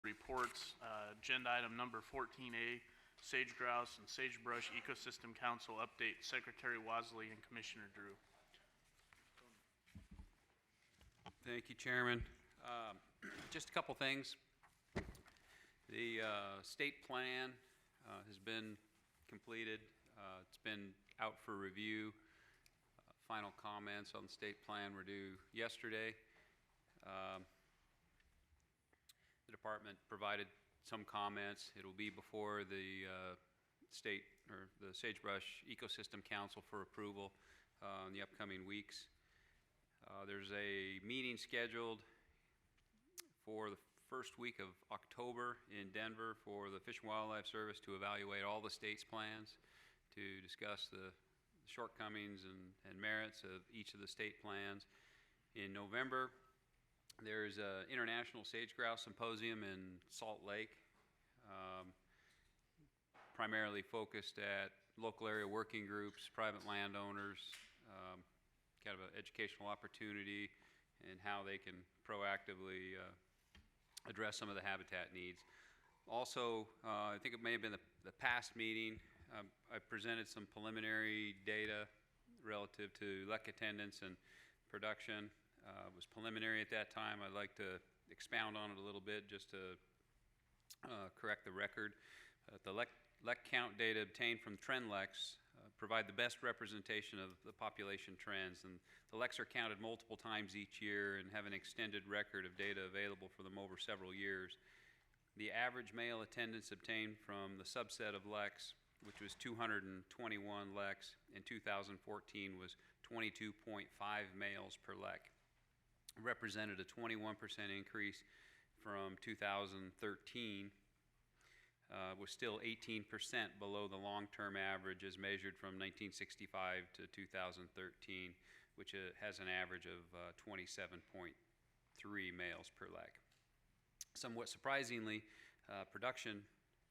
Reports, agenda item number 14A, Sage Grouse and Sagebrush Ecosystem Council update, Secretary Wasley and Commissioner Drew. Thank you, Chairman. Just a couple things. The state plan has been completed. It's been out for review. Final comments on the state plan were due yesterday. The department provided some comments. It'll be before the state or the Sagebrush Ecosystem Council for approval in the upcoming weeks. There's a meeting scheduled for the first week of October in Denver for the Fish and Wildlife Service to evaluate all the state's plans, to discuss the shortcomings and merits of each of the state plans. In November, there's an International Sage Grouse Symposium in Salt Lake, primarily focused at local area working groups, private landowners, kind of an educational opportunity and how they can proactively address some of the habitat needs. Also, I think it may have been the past meeting, I presented some preliminary data relative to elk attendance and production. It was preliminary at that time. I'd like to expound on it a little bit just to correct the record. The lek count data obtained from TrendLex provide the best representation of the population trends, and the leks are counted multiple times each year and have an extended record of data available for them over several years. The average male attendance obtained from the subset of leks, which was 221 leks in 2014, was 22.5 males per lek. Represented a 21% increase from 2013, was still 18% below the long-term average as measured from 1965 to 2013, which has an average of 27.3 males per lek. Somewhat surprisingly, production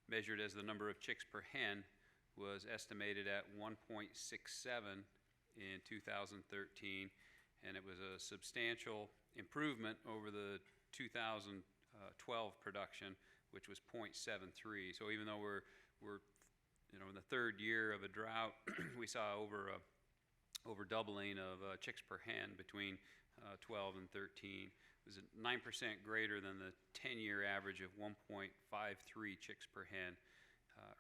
measured as the number of chicks per hen was estimated at 1.67 in 2013, and it was a substantial improvement over the 2012 production, which was 0.73. So even though we're in the third year of a drought, we saw over doubling of chicks per hen between 12 and 13. It was 9% greater than the 10-year average of 1.53 chicks per hen.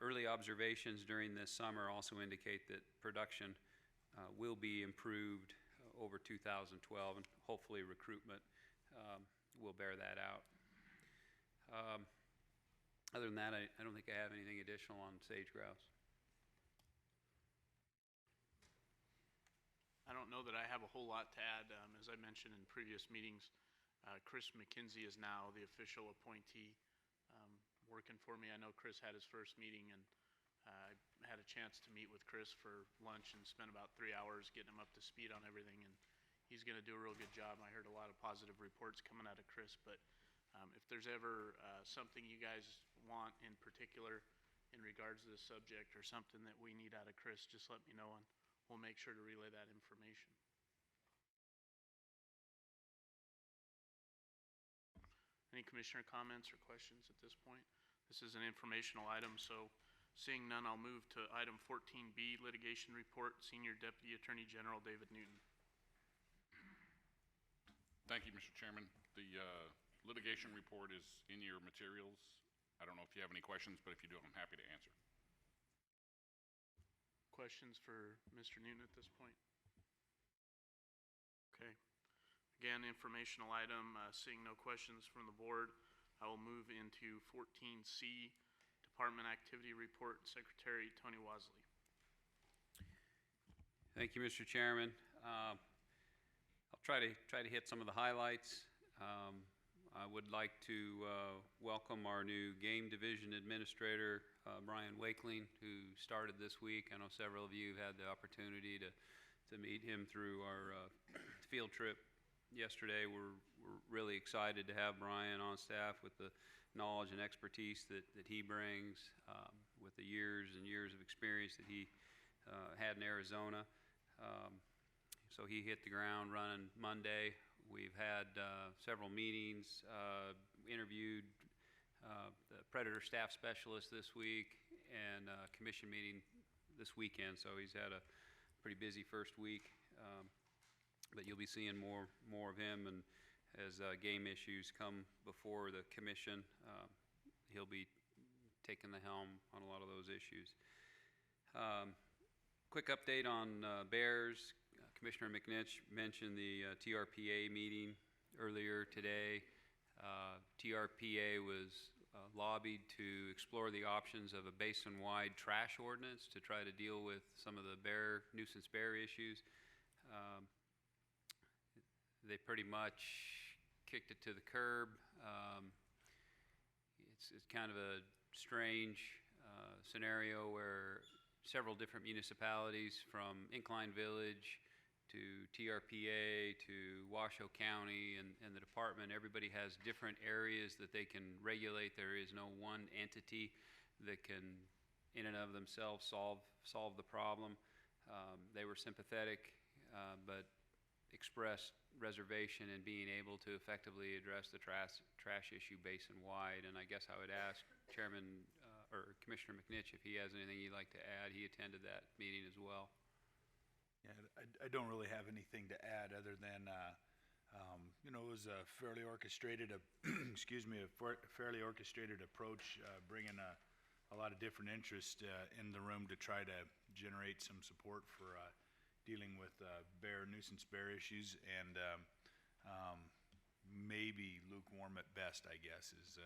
Early observations during this summer also indicate that production will be improved over 2012, and hopefully recruitment will bear that out. Other than that, I don't think I have anything additional on sage grouse. I don't know that I have a whole lot to add. As I mentioned in previous meetings, Chris McKenzie is now the official appointee working for me. I know Chris had his first meeting, and I had a chance to meet with Chris for lunch and spent about 3 hours getting him up to speed on everything, and he's going to do a real good job. I heard a lot of positive reports coming out of Chris, but if there's ever something you guys want in particular in regards to this subject or something that we need out of Chris, just let me know and we'll make sure to relay that information. Any commissioner comments or questions at this point? This is an informational item, so seeing none, I'll move to item 14B, litigation report, Senior Deputy Attorney General David Newton. Thank you, Mr. Chairman. The litigation report is in your materials. I don't know if you have any questions, but if you do, I'm happy to answer. Questions for Mr. Newton at this point? Okay. Again, informational item. Seeing no questions from the board, I will move into 14C, Department Activity Report, Secretary Tony Wasley. Thank you, Mr. Chairman. I'll try to hit some of the highlights. I would like to welcome our new Game Division Administrator, Brian Wakeling, who started this week. I know several of you had the opportunity to meet him through our field trip yesterday. We're really excited to have Brian on staff with the knowledge and expertise that he brings, with the years and years of experience that he had in Arizona. So he hit the ground running Monday. We've had several meetings, interviewed predator staff specialist this week and a commission meeting this weekend, so he's had a pretty busy first week. But you'll be seeing more of him, and as game issues come before the commission, he'll be taking the helm on a lot of those issues. Quick update on bears. Commissioner McNitch mentioned the TRPA meeting earlier today. TRPA was lobbied to explore the options of a basin-wide trash ordinance to try to deal with some of the nuisance bear issues. They pretty much kicked it to the curb. It's kind of a strange scenario where several different municipalities, from Incline Village to TRPA to Washoe County and the department, everybody has different areas that they can regulate. There is no one entity that can, in and of themselves, solve the problem. They were sympathetic, but expressed reservation in being able to effectively address the trash issue basin-wide. And I guess I would ask Chairman or Commissioner McNitch if he has anything he'd like to add. He attended that meeting as well. Yeah, I don't really have anything to add other than, you know, it was a fairly orchestrated, excuse me, a fairly orchestrated approach, bringing a lot of different interest in the room to try to generate some support for dealing with nuisance bear issues, and maybe lukewarm at best, I guess, is,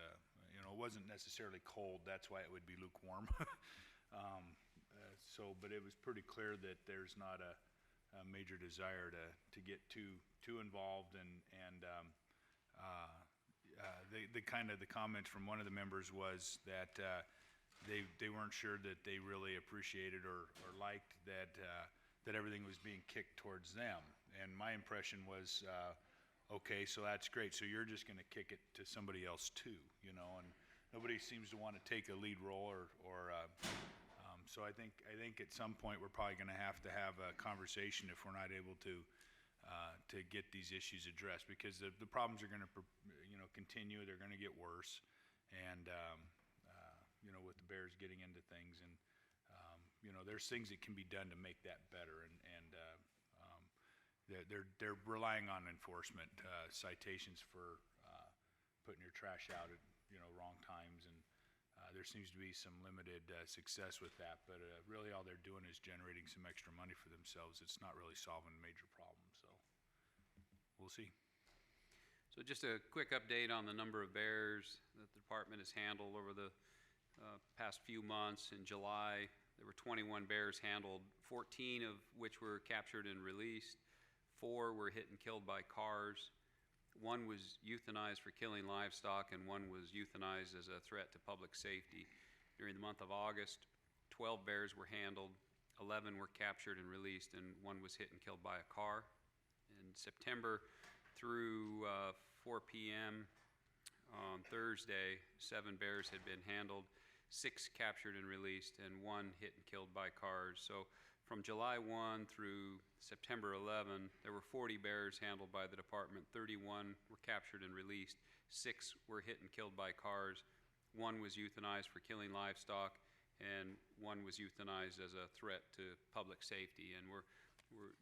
you know, it wasn't necessarily cold, that's why it would be lukewarm. But it was pretty clear that there's not a major desire to get too involved, and the comment from one of the members was that they weren't sure that they really appreciated or liked that everything was being kicked towards them. And my impression was, okay, so that's great. So you're just going to kick it to somebody else too, you know? And nobody seems to want to take a lead role, so I think at some point we're probably going to have a conversation if we're not able to get these issues addressed, because the problems are going to continue. They're going to get worse, and you know, with the bears getting into things, and you know, there's things that can be done to make that better, and they're relying on enforcement, citations for putting your trash out at wrong times, and there seems to be some limited success with that. But really, all they're doing is generating some extra money for themselves. It's not really solving a major problem. So we'll see. So just a quick update on the number of bears that the department has handled over the past few months. In July, there were 21 bears handled, 14 of which were captured and released. 4 were hit and killed by cars. 1 was euthanized for killing livestock, and 1 was euthanized as a threat to public safety. During the month of August, 12 bears were handled, 11 were captured and released, and 1 was hit and killed by a car. In September, through 4 p.m. on Thursday, 7 bears had been handled, 6 captured and released, and 1 hit and killed by cars. So from July 1 through September 11, there were 40 bears handled by the department. 31 were captured and released. 6 were hit and killed by cars. 1 was euthanized for killing livestock, and 1 was euthanized as a threat to public safety. And we're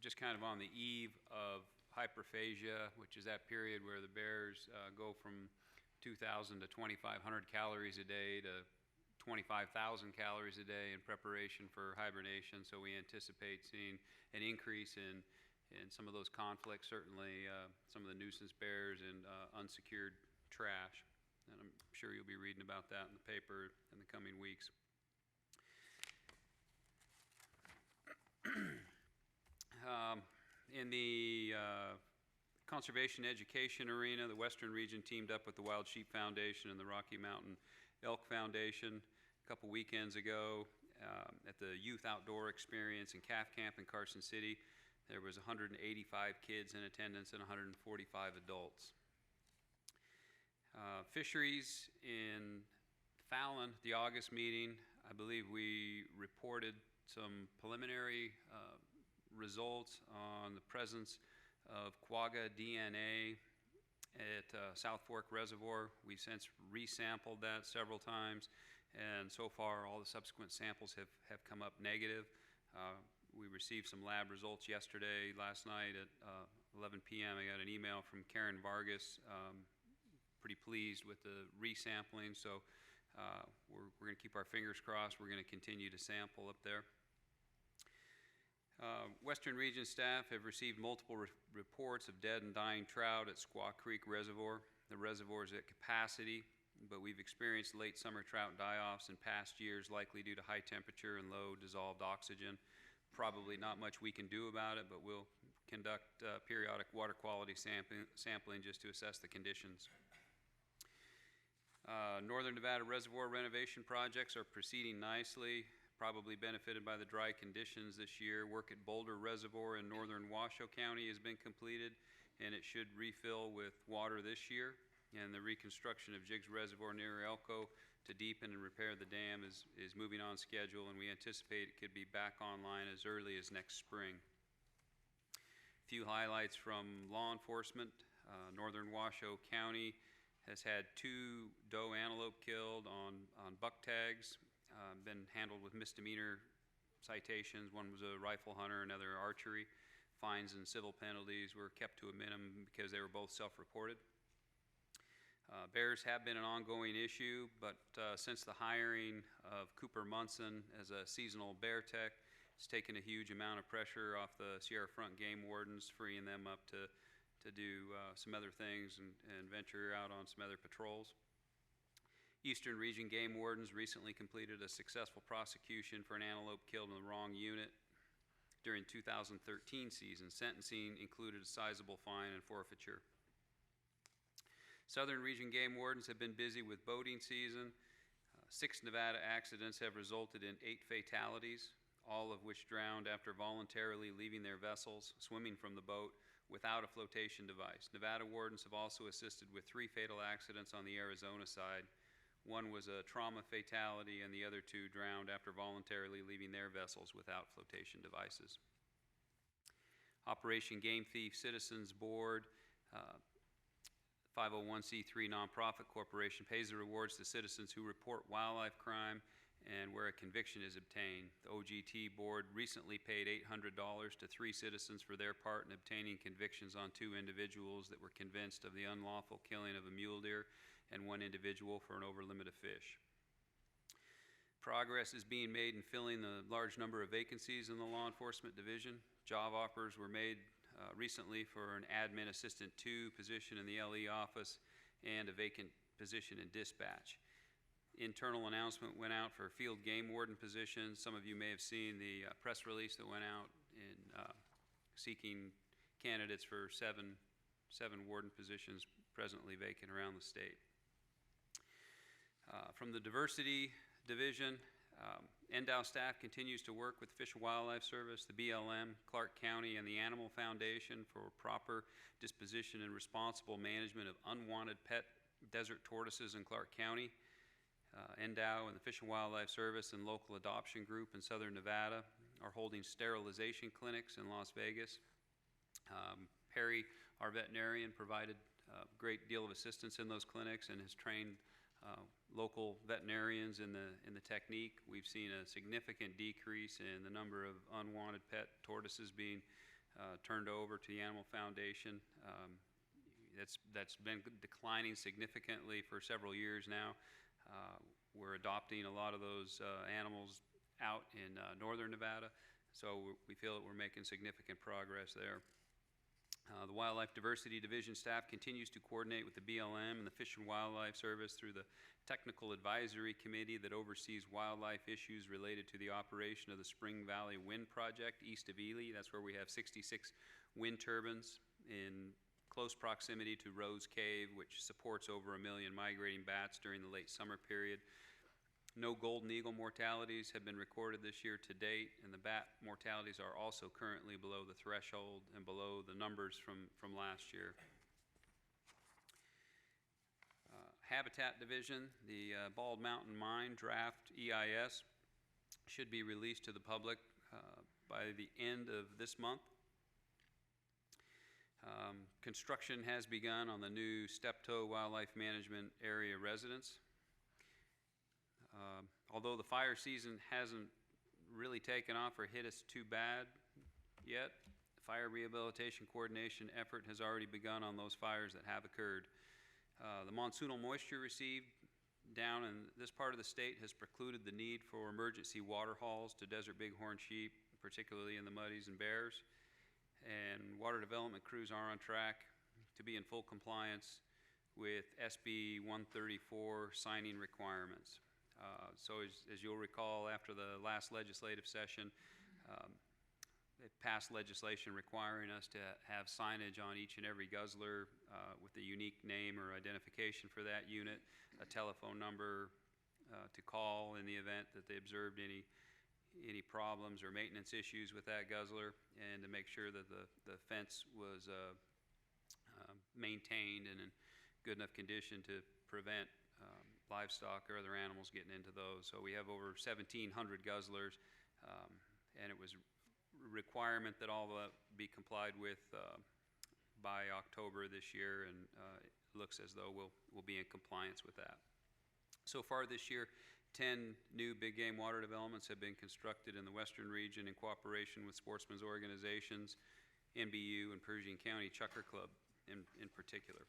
just kind of on the eve of hyperphagia, which is that period where the bears go from 2,000 to 2,500 calories a day to 25,000 calories a day in preparation for hibernation. So we anticipate seeing an increase in some of those conflicts, certainly some of the nuisance bears and unsecured trash. And I'm sure you'll be reading about that in the paper in the coming weeks. In the conservation education arena, the Western Region teamed up with the Wild Sheep Foundation and the Rocky Mountain Elk Foundation a couple weekends ago at the Youth Outdoor Experience in Calf Camp in Carson City. There was 185 kids in attendance and 145 adults. Fisheries in Fallon, the August meeting, I believe we reported some preliminary results on the presence of quagga DNA at South Fork Reservoir. We've since resampled that several times, and so far all the subsequent samples have come up negative. We received some lab results last night at 11 p.m. I got an email from Karen Vargas, pretty pleased with the resampling, so we're going to keep our fingers crossed. We're going to continue to sample up there. Western Region staff have received multiple reports of dead and dying trout at Squaw Creek Reservoir. The reservoir is at capacity, but we've experienced late summer trout die-offs in past years, likely due to high temperature and low dissolved oxygen. Probably not much we can do about it, but we'll conduct periodic water quality sampling just to assess the conditions. Northern Nevada reservoir renovation projects are proceeding nicely, probably benefited by the dry conditions this year. Work at Boulder Reservoir in northern Washoe County has been completed, and it should refill with water this year. And the reconstruction of Jiggs Reservoir near Elko to deepen and repair the dam is moving on schedule, and we anticipate it could be back online as early as next spring. A few highlights from law enforcement. Northern Washoe County has had 2 doe antelope killed on buck tags, been handled with misdemeanor citations. One was a rifle hunter, another archery. Fines and civil penalties were kept to a minimum because they were both self-reported. Bears have been an ongoing issue, but since the hiring of Cooper Munson as a seasonal bear tech, it's taken a huge amount of pressure off the Sierra Front game wardens, freeing them up to do some other things and venture out on some other patrols. Eastern Region game wardens recently completed a successful prosecution for an antelope killed in the wrong unit during 2013 season. Sentencing included a sizable fine and forfeiture. Southern Region game wardens have been busy with boating season. 6 Nevada accidents have resulted in 8 fatalities, all of which drowned after voluntarily leaving their vessels, swimming from the boat without a flotation device. Nevada wardens have also assisted with 3 fatal accidents on the Arizona side. One was a trauma fatality, and the other 2 drowned after voluntarily leaving their vessels without flotation devices. Operation Game Thief Citizens Board, 501c3 nonprofit corporation, pays the rewards to citizens who report wildlife crime and where a conviction is obtained. The OGT board recently paid $800 to 3 citizens for their part in obtaining convictions on 2 individuals that were convinced of the unlawful killing of a mule deer and 1 individual for an overlimit of fish. Progress is being made in filling the large number of vacancies in the law enforcement division. Job offers were made recently for an admin assistant 2 position in the LE office and a vacant position in dispatch. Internal announcement went out for field game warden positions. Some of you may have seen the press release that went out in seeking candidates for seven warden positions presently vacant around the state. From the diversity division, NDOW staff continues to work with Fish and Wildlife Service, the BLM, Clark County, and the Animal Foundation for proper disposition and responsible management of unwanted pet desert tortoises in Clark County. NDOW and the Fish and Wildlife Service and local adoption group in Southern Nevada are holding sterilization clinics in Las Vegas. Perry, our veterinarian, provided a great deal of assistance in those clinics and has trained local veterinarians in the technique. We've seen a significant decrease in the number of unwanted pet tortoises being turned over to the Animal Foundation. That's been declining significantly for several years now. We're adopting a lot of those animals out in northern Nevada, so we feel that we're making significant progress there. The Wildlife Diversity Division staff continues to coordinate with the BLM and the Fish and Wildlife Service through the Technical Advisory Committee that oversees wildlife issues related to the operation of the Spring Valley Wind Project east of Ely. That's where we have 66 wind turbines in close proximity to Rose Cave, which supports over 1 million migrating bats during the late summer period. No golden eagle mortalities have been recorded this year to date, and the bat mortalities are also currently below the threshold and below the numbers from last year. Habitat Division, the Bald Mountain Mine draft EIS should be released to the public by the end of this month. Construction has begun on the new Steptoe Wildlife Management Area residence. Although the fire season hasn't really taken off or hit us too bad yet, the fire rehabilitation coordination effort has already begun on those fires that have occurred. The monsoonal moisture received down in this part of the state has precluded the need for emergency water hauls to desert bighorn sheep, particularly in the muddies and bears. And water development crews are on track to be in full compliance with SB 134 signing requirements. So as you'll recall, after the last legislative session, they passed legislation requiring us to have signage on each and every guzzler with a unique name or identification for that unit, a telephone number to call in the event that they observed any problems or maintenance issues with that guzzler, and to make sure that the fence was maintained and in good enough condition to prevent livestock or other animals getting into those. So we have over 1,700 guzzlers, and it was a requirement that all be complied with by October this year, and it looks as though we'll be in compliance with that. So far this year, 10 new big game water developments have been constructed in the western region in cooperation with sportsmen's organizations, NBU, and Pershing County Chukar Club in particular.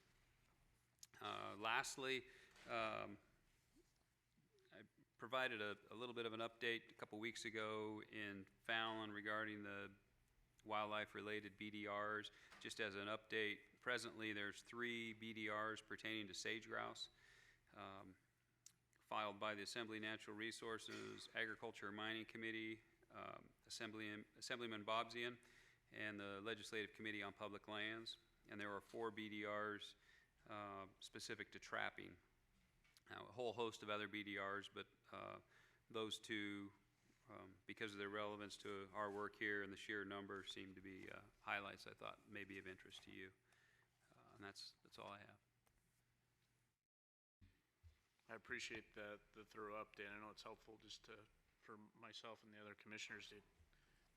Lastly, I provided a little bit of an update a couple weeks ago in Fallon regarding the wildlife-related BDRs. Just as an update, presently there's 3 BDRs pertaining to sage grouse filed by the Assembly Natural Resources, Agriculture and Mining Committee, Assemblyman Bobzian, and the Legislative Committee on Public Lands. And there are 4 BDRs specific to trapping. Now, a whole host of other BDRs, but those 2, because of their relevance to our work here and the sheer number, seem to be highlights I thought may be of interest to you. And that's all I have. I appreciate the thorough update. I know it's helpful just for myself and the other commissioners to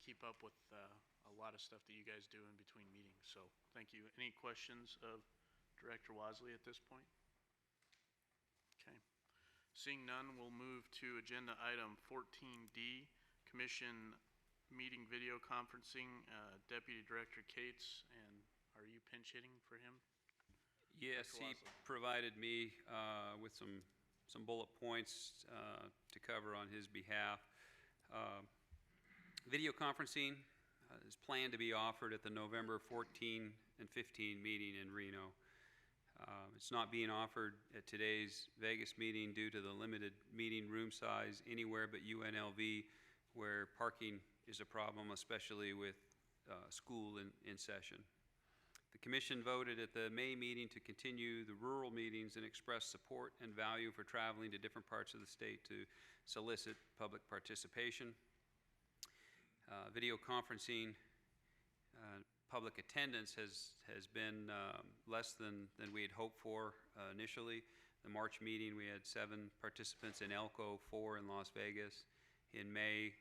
keep up with a lot of stuff that you guys do in between meetings. So thank you. Any questions of Director Wasley at this point? Okay. Seeing none, we'll move to agenda item 14D, Commission Meeting Video Conferencing. Deputy Director Cates, and are you pinch hitting for him? Yes, he provided me with some bullet points to cover on his behalf. Video conferencing is planned to be offered at the November 14 and 15 meeting in Reno. It's not being offered at today's Vegas meeting due to the limited meeting room size anywhere but UNLV, where parking is a problem, especially with school in session. The Commission voted at the May meeting to continue the rural meetings and express support and value for traveling to different parts of the state to solicit public participation. Video conferencing public attendance has been less than we had hoped for initially. The March meeting, we had 7 participants in Elko, 4 in Las Vegas. In May,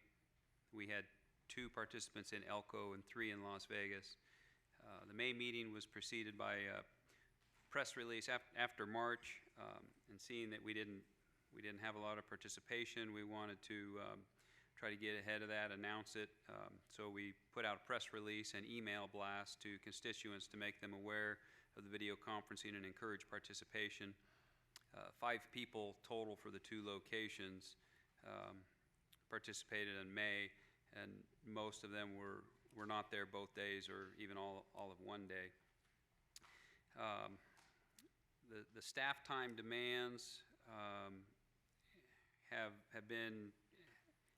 we had 2 participants in Elko and 3 in Las Vegas. The May meeting was preceded by a press release after March, and seeing that we didn't have a lot of participation, we wanted to try to get ahead of that, announce it. So we put out a press release and email blast to constituents to make them aware of the video conferencing and encourage participation. 5 people total for the 2 locations participated in May, and most of them were not there both days or even all of one day. The staff time demands have been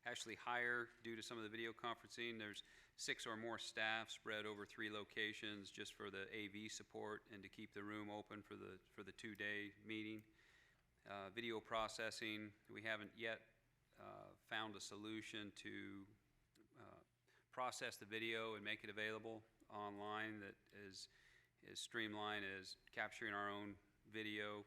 actually higher due to some of the video conferencing. There's 6 or more staff spread over 3 locations just for the AV support and to keep the room open for the 2-day meeting. Video processing, we haven't yet found a solution to process the video and make it available online that is streamlined as capturing our own video.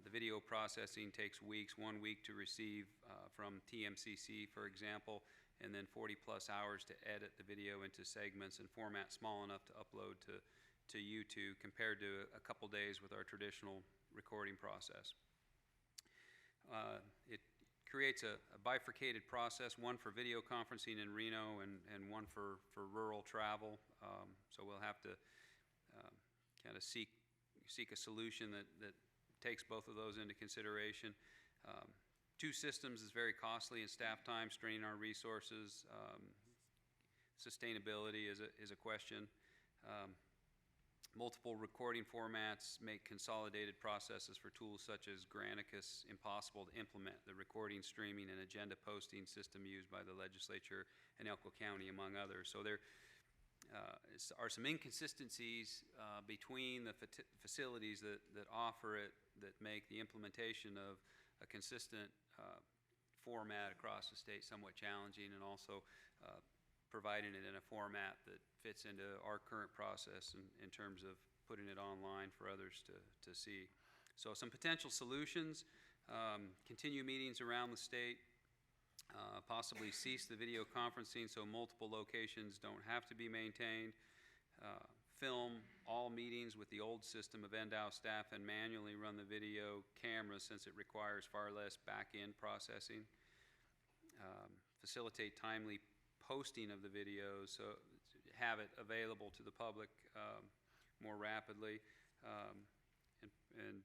The video processing takes weeks, 1 week to receive from TMCC, for example, and then 40+ hours to edit the video into segments and format small enough to upload to to YouTube compared to a couple days with our traditional recording process. It creates a bifurcated process, one for video conferencing in Reno and one for rural travel. So we'll have to kind of seek a solution that takes both of those into consideration. Two systems is very costly in staff time, straining our resources. Sustainability is a question. Multiple recording formats make consolidated processes for tools such as Granicus impossible to implement, the recording, streaming, and agenda posting system used by the legislature in Elko County, among others. So there are some inconsistencies between the facilities that offer it that make the implementation of a consistent format across the state somewhat challenging, and also providing it in a format that fits into our current process in terms of putting it online for others to see. So some potential solutions: continue meetings around the state, possibly cease the video conferencing so multiple locations don't have to be maintained, film all meetings with the old system of NDOW staff and manually run the video cameras since it requires far less back-end processing, facilitate timely posting of the videos, so have it available to the public more rapidly, and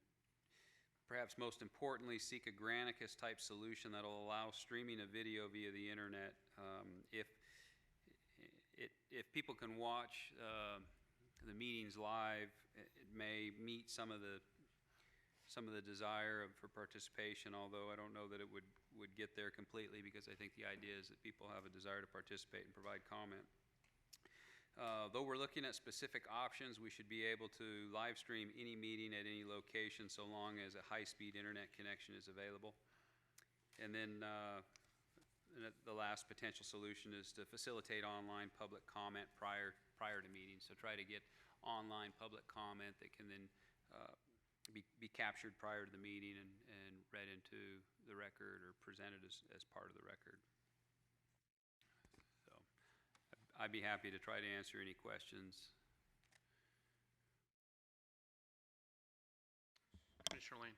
perhaps most importantly, seek a Granicus type solution that will allow streaming of video via the internet. If people can watch the meetings live, it may meet some of the desire for participation, although I don't know that it would get there completely, because I think the idea is that people have a desire to participate and provide comment. Though we're looking at specific options, we should be able to live stream any meeting at any location so long as a high-speed internet connection is available. And then the last potential solution is to facilitate online public comment prior to meetings. So try to get online public comment that can then be captured prior to the meeting and read into the record or presented as part of the record. So I'd be happy to try to answer any questions. Commissioner Lane.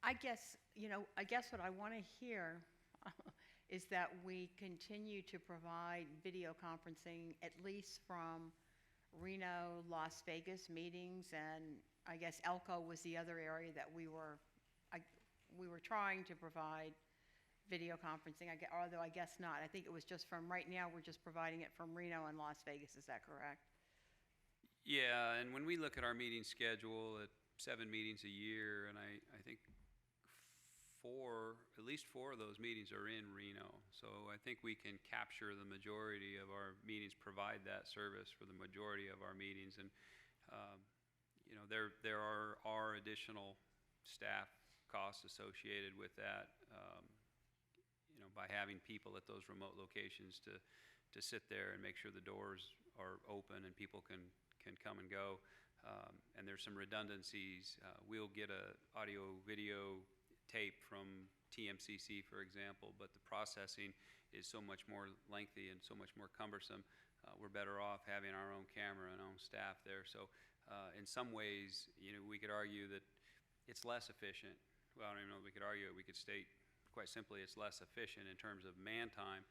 I guess what I want to hear is that we continue to provide video conferencing, at least from Reno, Las Vegas meetings, and I guess Elko was the other area that we were trying to provide video conferencing, although I guess not. I think it was just from, right now we're just providing it from Reno and Las Vegas, is that correct? Yeah, and when we look at our meeting schedule at 7 meetings a year, and I think at least four of those meetings are in Reno. So I think we can capture the majority of our meetings, provide that service for the majority of our meetings. And there are additional staff costs associated with that, by having people at those remote locations to sit there and make sure the doors are open and people can come and go. And there's some redundancies. We'll get a audio video tape from TMCC, for example, but the processing is so much more lengthy and so much more cumbersome. We're better off having our own camera and own staff there. So in some ways, we could argue that it's less efficient. Well, I don't even know if we could argue it. We could state quite simply it's less efficient in terms of man time.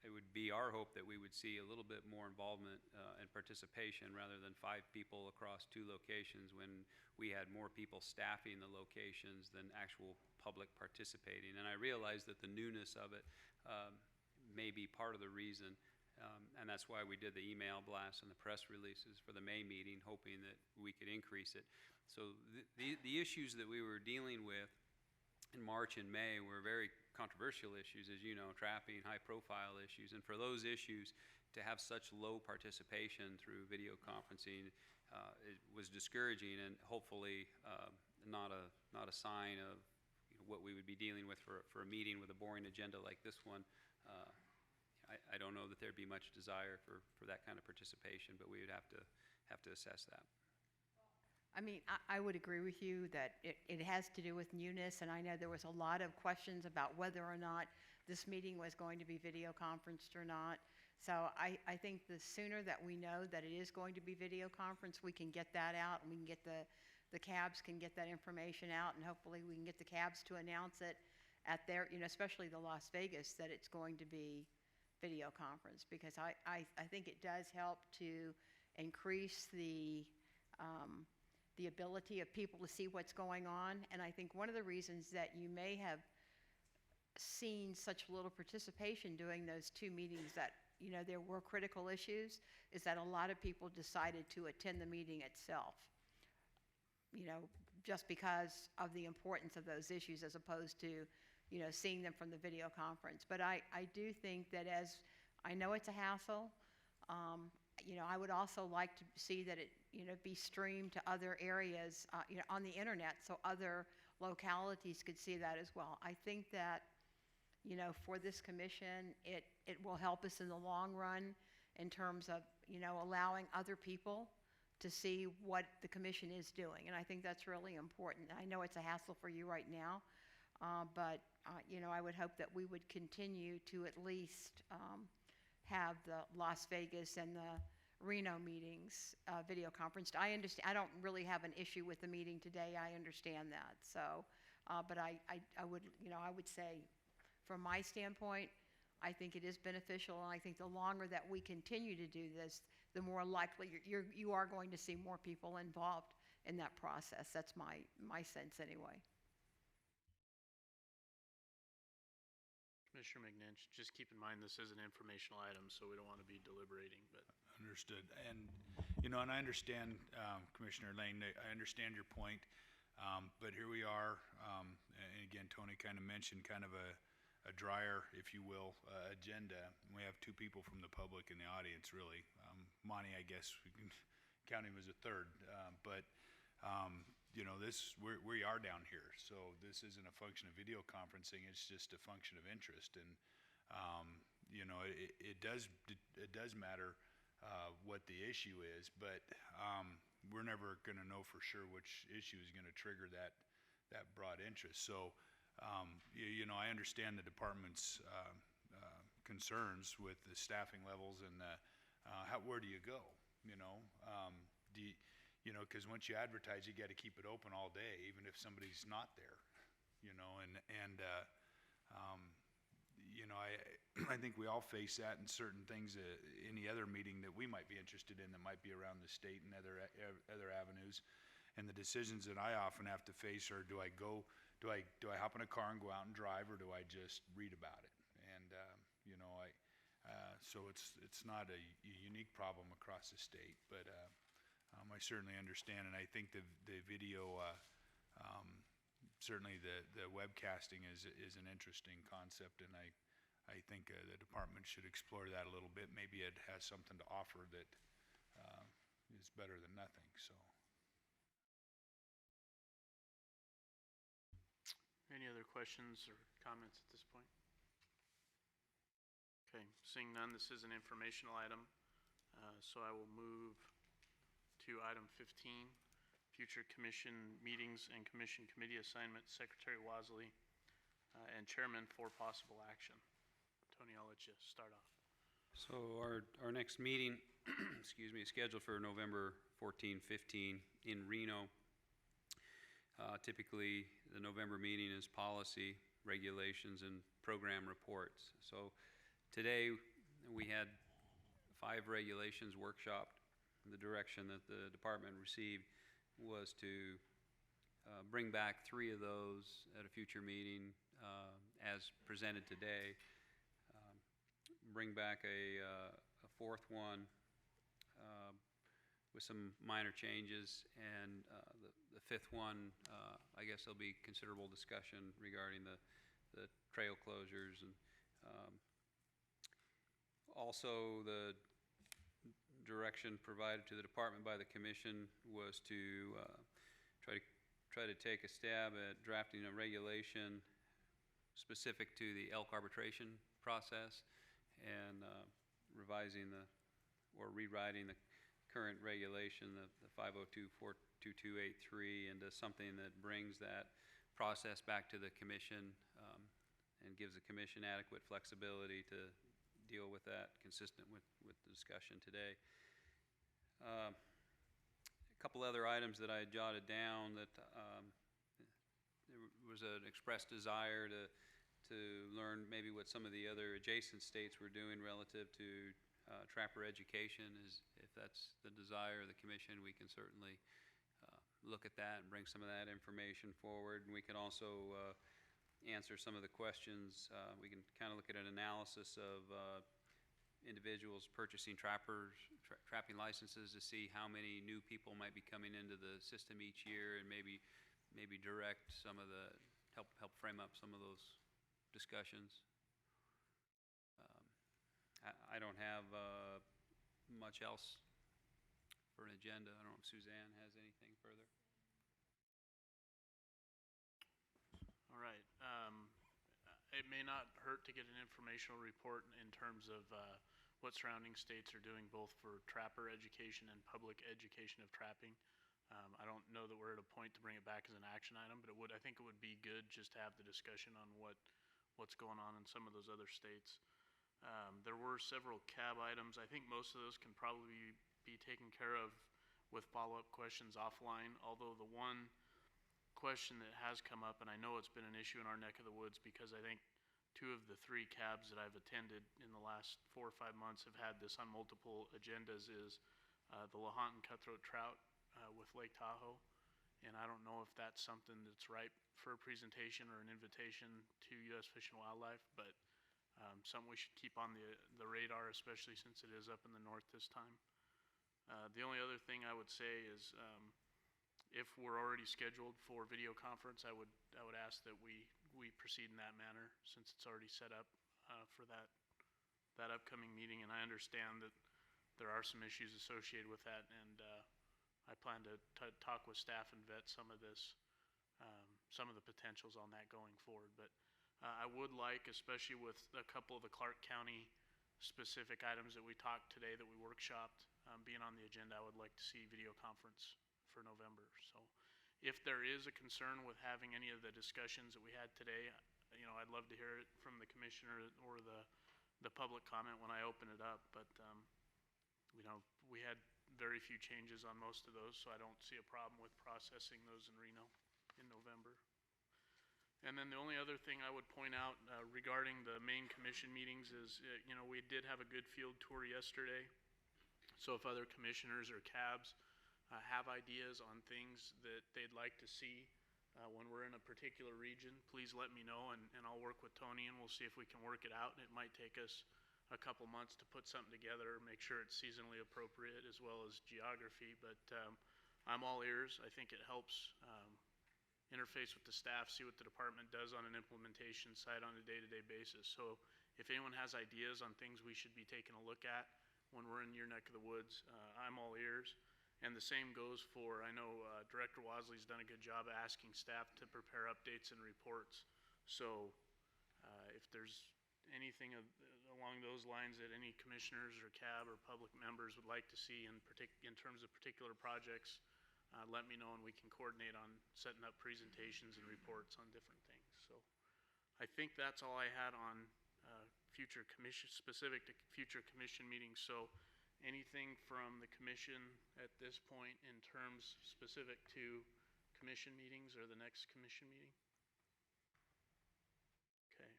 It would be our hope that we would see a little bit more involvement and participation rather than 5 people across 2 locations, when we had more people staffing the locations than actual public participating. And I realize that the newness of it may be part of the reason, and that's why we did the email blasts and the press releases for the May meeting, hoping that we could increase it. So the issues that we were dealing with in March and May were very controversial issues, as you know, trapping, high-profile issues. And for those issues to have such low participation through video conferencing, it was discouraging, and hopefully not a sign of what we would be dealing with for a meeting with a boring agenda like this one. I don't know that there'd be much desire for that kind of participation, but we would have to assess that. I mean, I would agree with you that it has to do with newness, and I know there was a lot of questions about whether or not this meeting was going to be video conferenced or not. So I think the sooner that we know that it is going to be video conference, we can get that out, and we can get the cabs can get that information out, and hopefully we can get the cabs to announce it at their, especially the Las Vegas, that it's going to be video conference, because I think it does help to increase the ability of people to see what's going on. And I think one of the reasons that you may have seen such little participation during those two meetings that, there were critical issues, is that a lot of people decided to attend the meeting itself, just because of the importance of those issues, as opposed to, seeing them from the video conference. But I do think that, as I know it's a hassle, I would also like to see that it, be streamed to other areas, on the internet, so other localities could see that as well. I think that, for this commission, it will help us in the long run in terms of, allowing other people to see what the commission is doing. And I think that's really important. I know it's a hassle for you right now, but, I would hope that we would continue to at least have the Las Vegas and the Reno meetings video conferenced. I understand. I don't really have an issue with the meeting today. I understand that. So, but I would say, from my standpoint, I think it is beneficial, and I think the longer that we continue to do this, the more likely you are going to see more people involved in that process. That's my sense anyway. Commissioner McNinch, just keep in mind this is an informational item, so we don't want to be deliberating, but. Understood. And, and I understand, Commissioner Lane, I understand your point, but here we are, and again, Tony kind of mentioned kind of a drier, if you will, agenda. We have two people from the public in the audience, really. Monty, I guess, we can count him as a third, but we are down here, so this isn't a function of video conferencing, it's just a function of interest. And, it does matter what the issue is, but we're never going to know for sure which issue is going to trigger that broad interest. So, I understand the department's concerns with the staffing levels and where do you go? Because once you advertise, you got to keep it open all day, even if somebody's not there. I think we all face that in certain things, any other meeting that we might be interested in that might be around the state and other avenues. And the decisions that I often have to face are, do I hop in a car and go out and drive, or do I just read about it? And, so it's not a unique problem across the state, but I certainly understand, and I think the video, certainly the webcasting is an interesting concept, and I think the department should explore that a little bit. Maybe it has something to offer that is better than nothing, so. Any other questions or comments at this point? Okay, seeing none, this is an informational item, so I will move to item 15, future commission meetings and commission committee assignments, Secretary Wasley and Chairman for possible action. Tony, I'll let you start off. So our next meeting, excuse me, is scheduled for November 14, 15 in Reno. Typically, the November meeting is policy, regulations, and program reports. So today, we had 5 regulations workshopped. The direction that the department received was to bring back 3 of those at a future meeting as presented today. Bring back a 4th one with some minor changes, and the 5th one, I guess there'll be considerable discussion regarding the trail closures, and also the direction provided to the department by the commission was to try to take a stab at drafting a regulation specific to the elk arbitration process, and revising or rewriting the current regulation, the 502-42283, into something that brings that process back to the commission and gives the commission adequate flexibility to deal with that, consistent with the discussion today. A couple other items that I had jotted down that there was an expressed desire to learn maybe what some of the other adjacent states were doing relative to trapper education. If that's the desire of the commission, we can certainly look at that and bring some of that information forward. And we can also answer some of the questions. We can kind of look at an analysis of individuals purchasing trapping licenses to see how many new people might be coming into the system each year, and maybe direct some of the help frame up some of those discussions. I don't have much else for an agenda. I don't know if Suzanne has anything further. All right. It may not hurt to get an informational report in terms of what surrounding states are doing, both for trapper education and public education of trapping. I don't know that we're at a point to bring it back as an action item, but I think it would be good just to have the discussion on what's going on in some of those other states. There were several CAB items. I think most of those can probably be taken care of with follow-up questions offline, although the one question that has come up, and I know it's been an issue in our neck of the woods because I think 2 of the 3 CABs that I've attended in the last 4 or 5 months have had this on multiple agendas, is the Lahontan cutthroat trout with Lake Tahoe. And I don't know if that's something that's ripe for a presentation or an invitation to U.S. Fish and Wildlife, but something we should keep on the radar, especially since it is up in the north this time. The only other thing I would say is if we're already scheduled for video conference, I would ask that we proceed in that manner, since it's already set up for that upcoming meeting. And I understand that there are some issues associated with that, and I plan to talk with staff and vet some of the potentials on that going forward. But I would like, especially with a couple of the Clark County specific items that we talked today, that we workshopped, being on the agenda, I would like to see video conference for November. So if there is a concern with having any of the discussions that we had today, I'd love to hear it from the commissioner or the public comment when I open it up. But we had very few changes on most of those, so I don't see a problem with processing those in Reno in November. And then the only other thing I would point out regarding the main commission meetings is, we did have a good field tour yesterday. So if other commissioners or CABs have ideas on things that they'd like to see when we're in a particular region, please let me know, and I'll work with Tony, and we'll see if we can work it out. And it might take us a couple months to put something together, make sure it's seasonally appropriate as well as geography. But I'm all ears. I think it helps interface with the staff, see what the department does on an implementation side on a day-to-day basis. So if anyone has ideas on things we should be taking a look at when we're in your neck of the woods, I'm all ears. And the same goes for, I know Director Wasley's done a good job of asking staff to prepare updates and reports. So if there's anything along those lines that any commissioners or CAB or public members would like to see in terms of particular projects, let me know, and we can coordinate on setting up presentations and reports on different things. So I think that's all I had on specific to future commission meetings. So anything from the commission at this point in terms specific to commission meetings or the next commission meeting? Okay.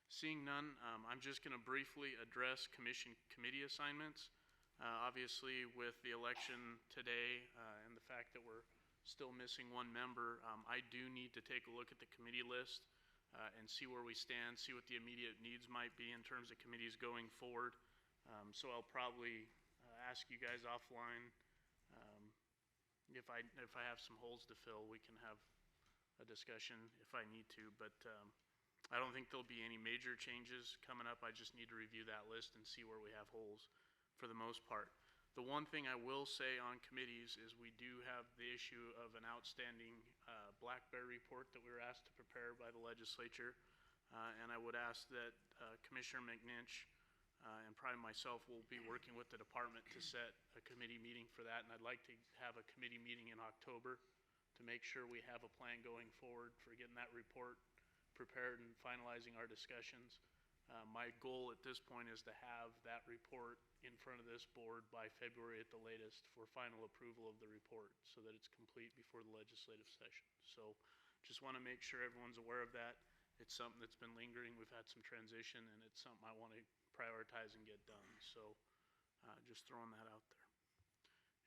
Seeing none, I'm just going to briefly address committee assignments. Obviously, with the election today and the fact that we're still missing one member, I do need to take a look at the committee list and see where we stand, see what the immediate needs might be in terms of committees going forward. So I'll probably ask you guys offline. If I have some holes to fill, we can have a discussion if I need to. But I don't think there'll be any major changes coming up. I just need to review that list and see where we have holes for the most part. The one thing I will say on committees is we do have the issue of an outstanding Black Bear report that we were asked to prepare by the legislature. And I would ask that Commissioner McNinch and probably myself will be working with the department to set a committee meeting for that. And I'd like to have a committee meeting in October to make sure we have a plan going forward for getting that report prepared and finalizing our discussions. My goal at this point is to have that report in front of this board by February at the latest for final approval of the report, so that it's complete before the legislative session. So just want to make sure everyone's aware of that. It's something that's been lingering. We've had some transition, and it's something I want to prioritize and get done. So just throwing that out there.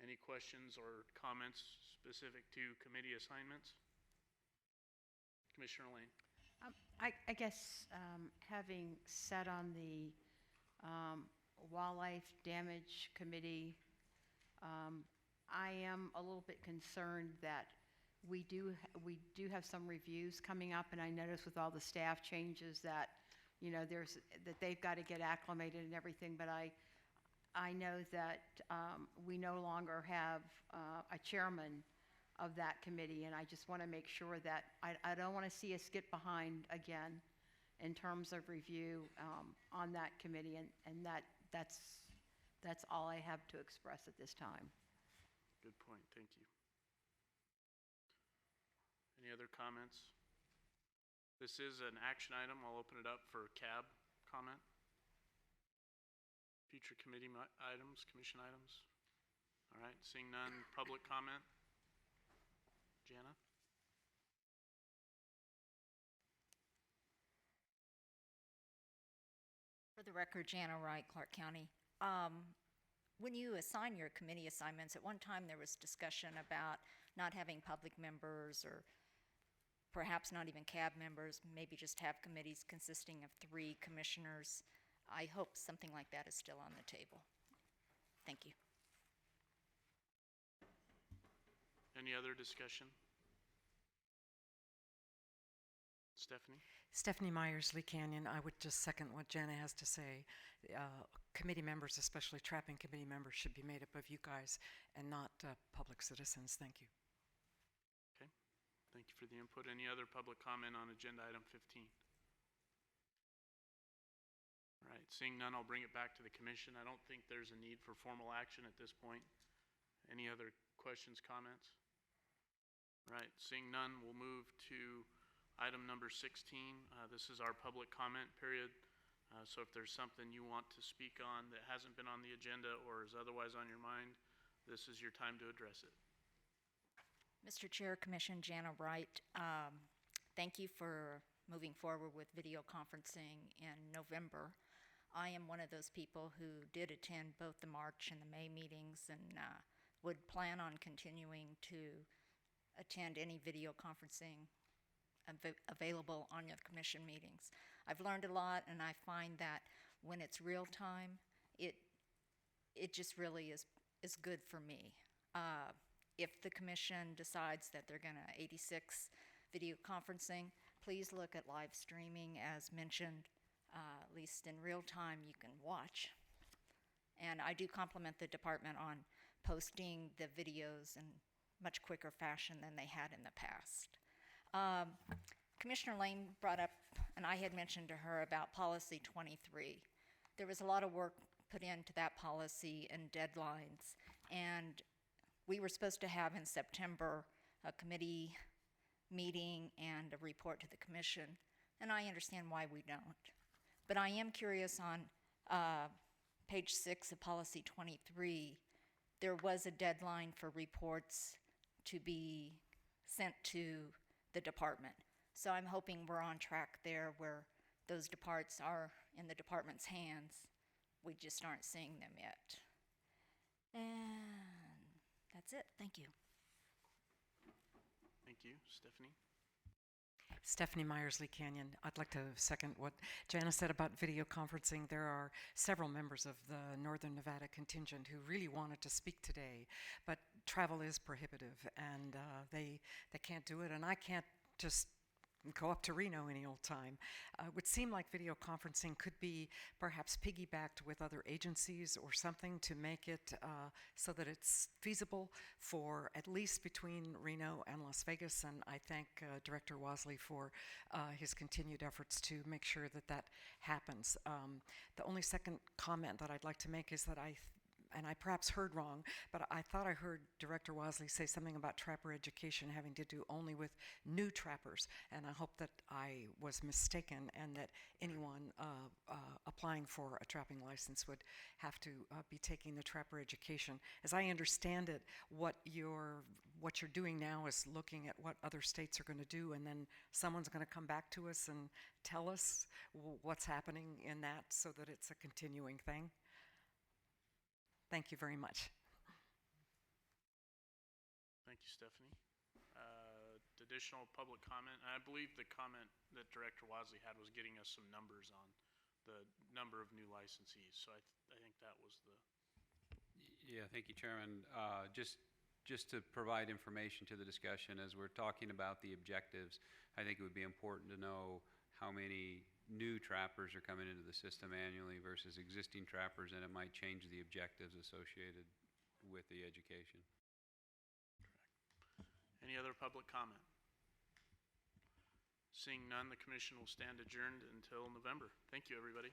Any questions or comments specific to committee assignments? Commissioner Lane. I guess, having sat on the Wildlife Damage Committee, I am a little bit concerned that we do have some reviews coming up, and I noticed with all the staff changes that, you know, that they've got to get acclimated and everything, but I know that we no longer have a chairman of that committee, and I just want to make sure that I don't want to see us get behind again in terms of review on that committee, and that's all I have to express at this time. Good point, thank you. Any other comments? This is an action item. I'll open it up for CAB comment. Future committee items, commission items. All right, seeing none, public comment. Jana? For the record, Jana Wright, Clark County. When you assign your committee assignments, at one time there was discussion about not having public members or perhaps not even CAB members, maybe just have committees consisting of 3 commissioners. I hope something like that is still on the table. Thank you. Any other discussion? Stephanie? Stephanie Myers, Lee Canyon. I would just second what Jana has to say. Committee members, especially trapping committee members, should be made up of you guys and not public citizens. Thank you. Okay, thank you for the input. Any other public comment on agenda item 15? All right, seeing none, I'll bring it back to the commission. I don't think there's a need for formal action at this point. Any other questions, comments? All right, seeing none, we'll move to item number 16. This is our public comment period. So if there's something you want to speak on that hasn't been on the agenda or is otherwise on your mind, this is your time to address it. Mr. Chair, Commission, Jana Wright, thank you for moving forward with video conferencing in November. I am one of those people who did attend both the March and the May meetings and would plan on continuing to attend any video conferencing available on your commission meetings. I've learned a lot, and I find that when it's real time, it just really is good for me. If the commission decides that they're going to 86 video conferencing, please look at live streaming as mentioned. At least in real time you can watch. And I do compliment the department on posting the videos in much quicker fashion than they had in the past. Commissioner Lane brought up, and I had mentioned to her about Policy 23. There was a lot of work put into that policy and deadlines, and we were supposed to have in September a committee meeting and a report to the commission, and I understand why we don't. But I am curious on page 6 of Policy 23, there was a deadline for reports to be sent to the department. So I'm hoping we're on track there where those departs are in the department's hands. We just aren't seeing them yet. And that's it. Thank you. Thank you, Stephanie. Stephanie Myers, Lee Canyon. I'd like to second what Jana said about video conferencing. There are several members of the Northern Nevada contingent who really wanted to speak today, but travel is prohibitive, and they can't do it, and I can't just go up to Reno any old time. It would seem like video conferencing could be perhaps piggybacked with other agencies or something to make it so that it's feasible for at least between Reno and Las Vegas, and I thank Director Wasley for his continued efforts to make sure that that happens. The only second comment that I'd like to make is that and I perhaps heard wrong, but I thought I heard Director Wasley say something about trapper education having to do only with new trappers, and I hope that I was mistaken and that anyone applying for a trapping license would have to be taking the trapper education. As I understand it, what you're doing now is looking at what other states are going to do, and then someone's going to come back to us and tell us what's happening in that so that it's a continuing thing. Thank you very much. Thank you, Stephanie. Additional public comment. I believe the comment that Director Wasley had was getting us some numbers on the number of new licensees. So I think that was the... Yeah, thank you, Chairman. Just to provide information to the discussion, as we're talking about the objectives, I think it would be important to know how many new trappers are coming into the system annually versus existing trappers, and it might change the objectives associated with the education. Any other public comment? Seeing none, the commission will stand adjourned until November. Thank you, everybody.